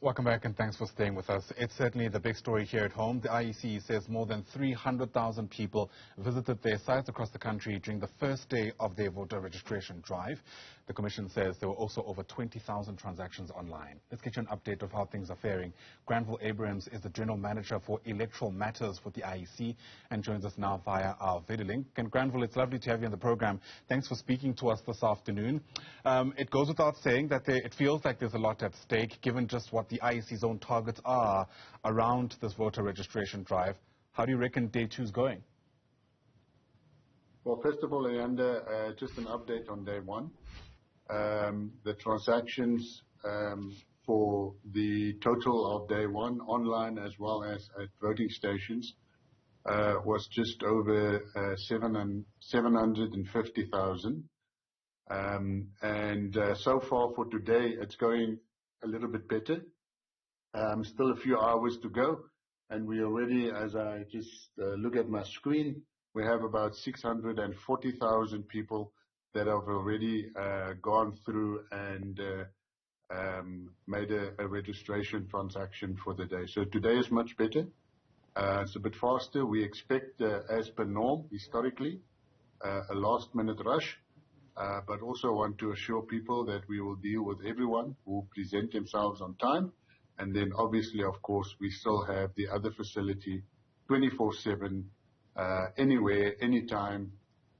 Welcome back and thanks for staying with us. It's certainly the big story here at home. The IEC says more than 300,000 people visited their sites across the country during the first day of their voter registration drive. The Commission says there were also over 20,000 transactions online. Let's get you an update of how things are faring. Granville Abrahams is the General Manager for Electoral Matters for the IEC and joins us now via our video link. And Granville, it's lovely to have you on the program. Thanks for speaking to us this afternoon. It goes without saying that it feels like there's a lot at stake, given just what the IEC's own targets are around this voter registration drive. How do you reckon day two's going? Well, first of all, Leander, just an update on day one. The transactions for the total of day one, online as well as at voting stations, was just over 750,000. And so far for today, it's going a little bit better. Still a few hours to go, and we already, as I just look at my screen, we have about 640,000 people that have already gone through and made a registration transaction for the day. So today is much better. It's a bit faster. We expect, as per norm, historically, a last-minute rush, but also want to assure people that we will deal with everyone who present themselves on time. And then, obviously, of course, we still have the other facility 24/7, anywhere, anytime,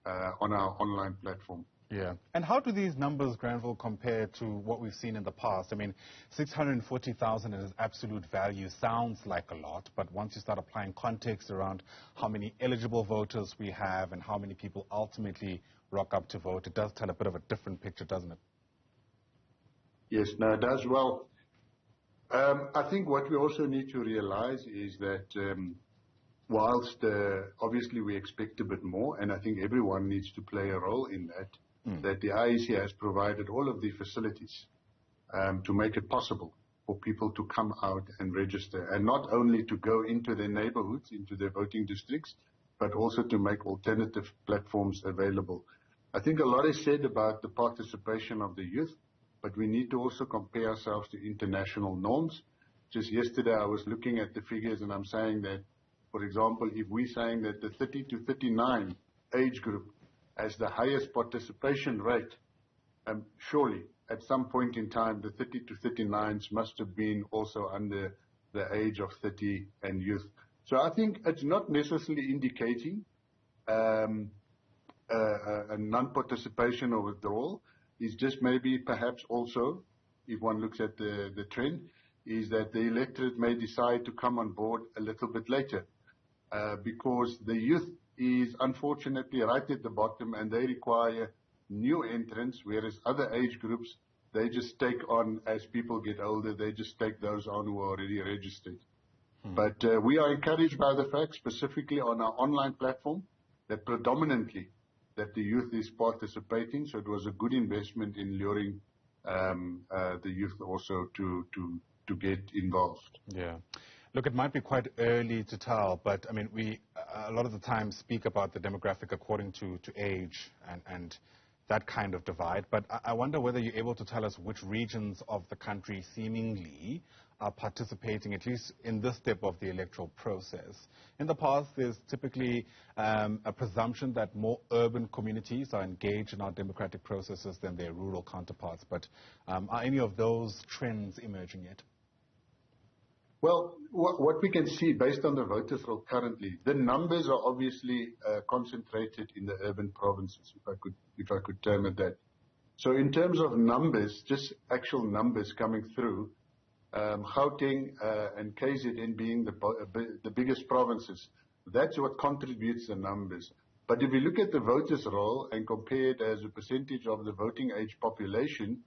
on our online platform. Yeah. And how do these numbers, Granville, compare to what we've seen in the past? I mean, 640,000 as absolute value sounds like a lot, but once you start applying context around how many eligible voters we have and how many people ultimately rock up to vote, it does tell a bit of a different picture, doesn't it? Yes, no, it does. Well, I think what we also need to realize is that whilst obviously we expect a bit more, and I think everyone needs to play a role in that, that the IEC has provided all of the facilities to make it possible for people to come out and register, and not only to go into their neighborhoods, into their voting districts, but also to make alternative platforms available. I think a lot is said about the participation of the youth, but we need to also compare ourselves to international norms. Just yesterday, I was looking at the figures, and I'm saying that, for example, if we're saying that the 30 to 39 age group has the highest participation rate, surely at some point in time, the 30 to 39s must have been also under the age of 30 and youth. So I think it's not necessarily indicating a non-participation or withdrawal. Is just maybe perhaps also, if one looks at the trend, is that the electorate may decide to come on board a little bit later because the youth is unfortunately right at the bottom and they require new entrants, whereas other age groups, they just take on, as people get older, they just take those on who are already registered. But we are encouraged by the fact, specifically on our online platform, that predominantly that the youth is participating, so it was a good investment in luring the youth also to get involved. Yeah. Look, it might be quite early to tell, but I mean, we a lot of the time speak about the demographic according to age and that kind of divide, but I wonder whether you're able to tell us which regions of the country seemingly are participating, at least in this step of the electoral process. In the past, there's typically a presumption that more urban communities are engaged in our democratic processes than their rural counterparts, but are any of those trends emerging yet? Well, what we can see based on the voters roll currently, the numbers are obviously concentrated in the urban provinces, if I could term it that. So in terms of numbers, just actual numbers coming through, Gauteng and KZN being the biggest provinces, that's what contributes the numbers. But if you look at the voters roll and compare it as a percentage of the voting age population,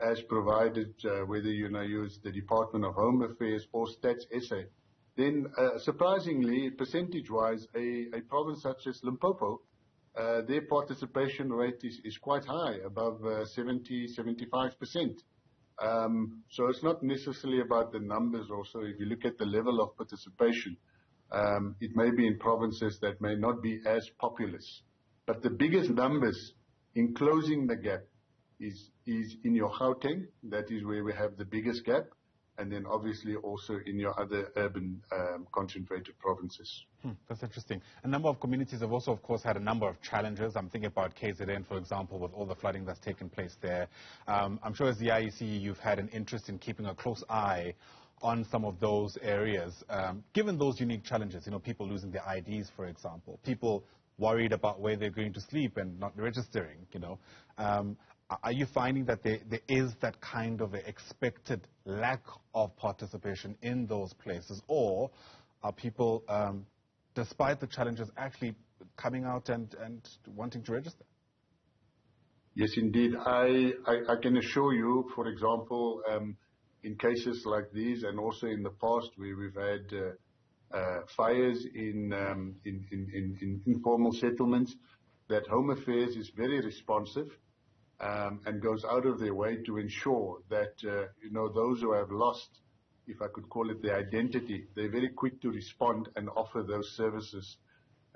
as provided, whether you use the Department of Home Affairs or Stats SA, then surprisingly, percentage-wise, a province such as Limpopo, their participation rate is quite high, above 70-75%. So it's not necessarily about the numbers also. If you look at the level of participation, it may be in provinces that may not be as populous. But the biggest numbers in closing the gap is in your Gauteng. That is where we have the biggest gap. and then obviously also in your other urban concentrated provinces. That's interesting. A number of communities have also, of course, had a number of challenges. I'm thinking about KZN, for example, with all the flooding that's taken place there. I'm sure as the IEC, you've had an interest in keeping a close eye on some of those areas. Given those unique challenges, people losing their IDs, for example, people worried about where they're going to sleep and not registering, are you finding that there is that kind of an expected lack of participation in those places, or are people, despite the challenges, actually coming out and wanting to register? Yes, indeed. I can assure you, for example, in cases like these, and also in the past where we've had fires in informal settlements, that Home Affairs is very responsive and goes out of their way to ensure that those who have lost, if I could call it, their identity, they're very quick to respond and offer those services.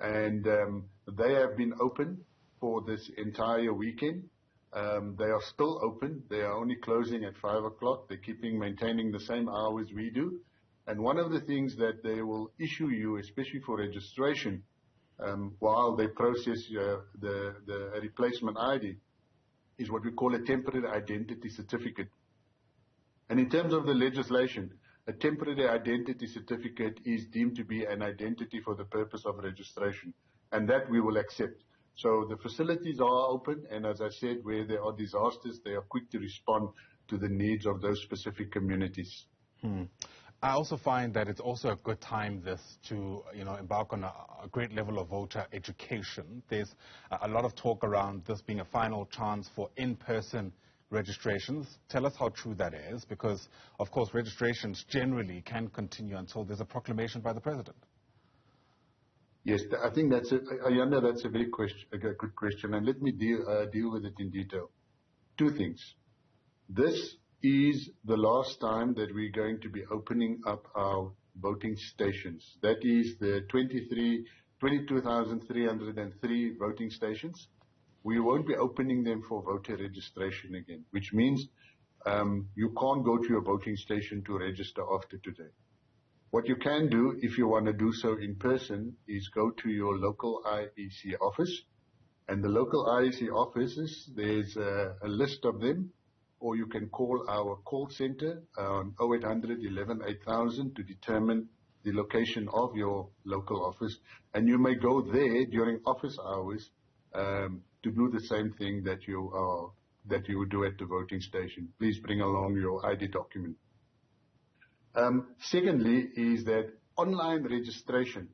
And they have been open for this entire weekend. They are still open. They are only closing at 5 o'clock. They're maintaining the same hours we do. And one of the things that they will issue you, especially for registration, while they process the replacement ID, is what we call a temporary identity certificate. And in terms of the legislation, a temporary identity certificate is deemed to be an identity for the purpose of registration, and that we will accept. So the facilities are open, and as I said, where there are disasters, they are quick to respond to the needs of those specific communities. I also find that it's also a good time to embark on a great level of voter education. There's a lot of talk around this being a final chance for in-person registrations. Tell us how true that is, because, of course, registrations generally can continue until there's a proclamation by the President. Yes, I think Ayanda, that's a very good question, and let me deal with it in detail. Two things. This is the last time that we're going to be opening up our voting stations. That is the 22,303 voting stations. We won't be opening them for voter registration again, which means you can't go to your voting station to register after today. What you can do, if you want to do so in person, is go to your local IEC office. And the local IEC offices, there's a list of them, or you can call our call center on 0800 11 8000 to determine the location of your local office. And you may go there during office hours to do the same thing that you would do at the voting station. Please bring along your ID document. Secondly, is that online registration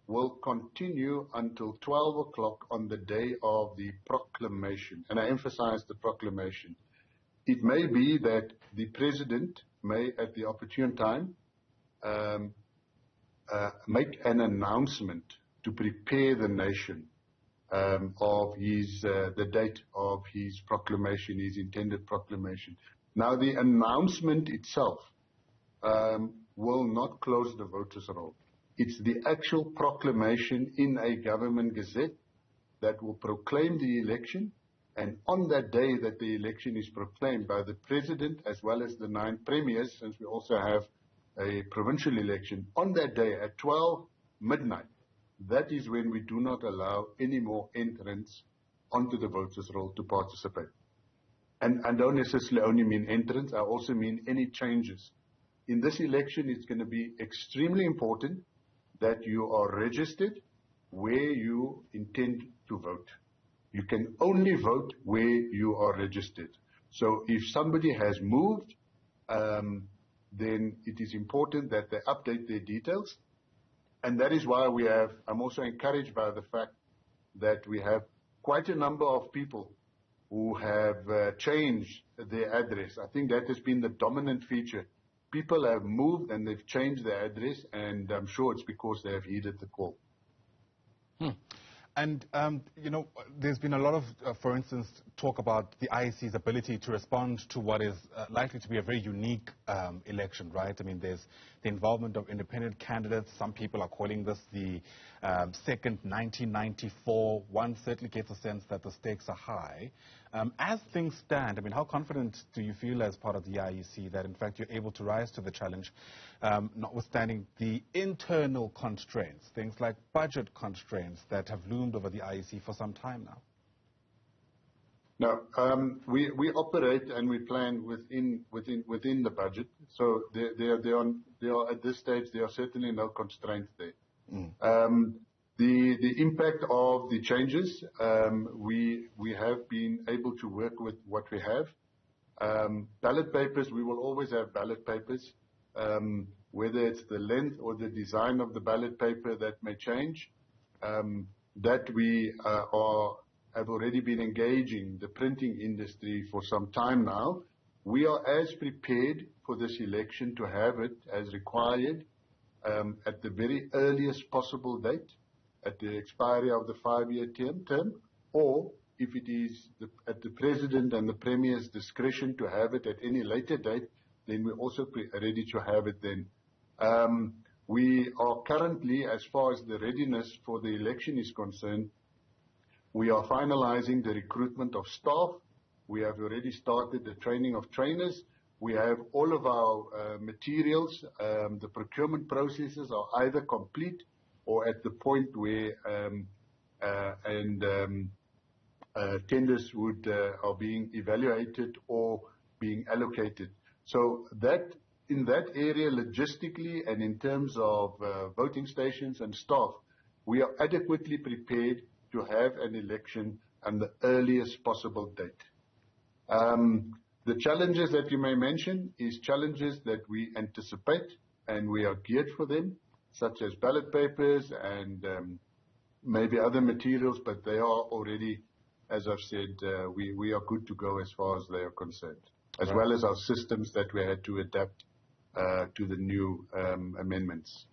will continue until 12 o'clock on the day of the proclamation. And I emphasize the proclamation. It may be that the President may, at the opportune time, make an announcement to prepare the nation of the date of his proclamation, his intended proclamation. Now, the announcement itself will not close the voters' roll. It's the actual proclamation in a government gazette that will proclaim the election, and on that day that the election is proclaimed by the President as well as the 9 premiers, since we also have a provincial election, on that day at 12 midnight, that is when we do not allow any more entrants onto the voters' roll to participate. And I don't necessarily only mean entrants, I also mean any changes. In this election, it's going to be extremely important that you are registered where you intend to vote. You can only vote where you are registered. So if somebody has moved, then it is important that they update their details. And that is why I'm also encouraged by the fact that we have quite a number of people who have changed their address. I think that has been the dominant feature. People have moved and they've changed their address, and I'm sure it's because they have heeded the call. And, there's been a lot of, for instance, talk about the IEC's ability to respond to what is likely to be a very unique election, right? I mean, there's the involvement of independent candidates. Some people are calling this the second 1994. One certainly gets a sense that the stakes are high. As things stand, I mean, how confident do you feel as part of the IEC that, in fact, you're able to rise to the challenge, notwithstanding the internal constraints, things like budget constraints that have loomed over the IEC for some time now? No, we operate and we plan within the budget. So there are at this stage there are certainly no constraints there. The impact of the changes, we have been able to work with what we have. Ballot papers, we will always have ballot papers, whether it's the length or the design of the ballot paper that may change. That we have already been engaging the printing industry for some time now. We are as prepared for this election to have it as required at the very earliest possible date, at the expiry of the 5-year term, or if it is at the President and the Premier's discretion to have it at any later date, then we're also ready to have it then. We are currently, as far as the readiness for the election is concerned, we are finalizing the recruitment of staff. We have already started the training of trainers. We have all of our materials. The procurement processes are either complete or at the point where tenders are being evaluated or being allocated. So that in that area, logistically and in terms of voting stations and staff, we are adequately prepared to have an election on the earliest possible date. The challenges that you may mention is challenges that we anticipate and we are geared for them, such as ballot papers and maybe other materials, but they are already, as I've said, we are good to go as far as they are concerned, as well as our systems that we had to adapt to the new amendments.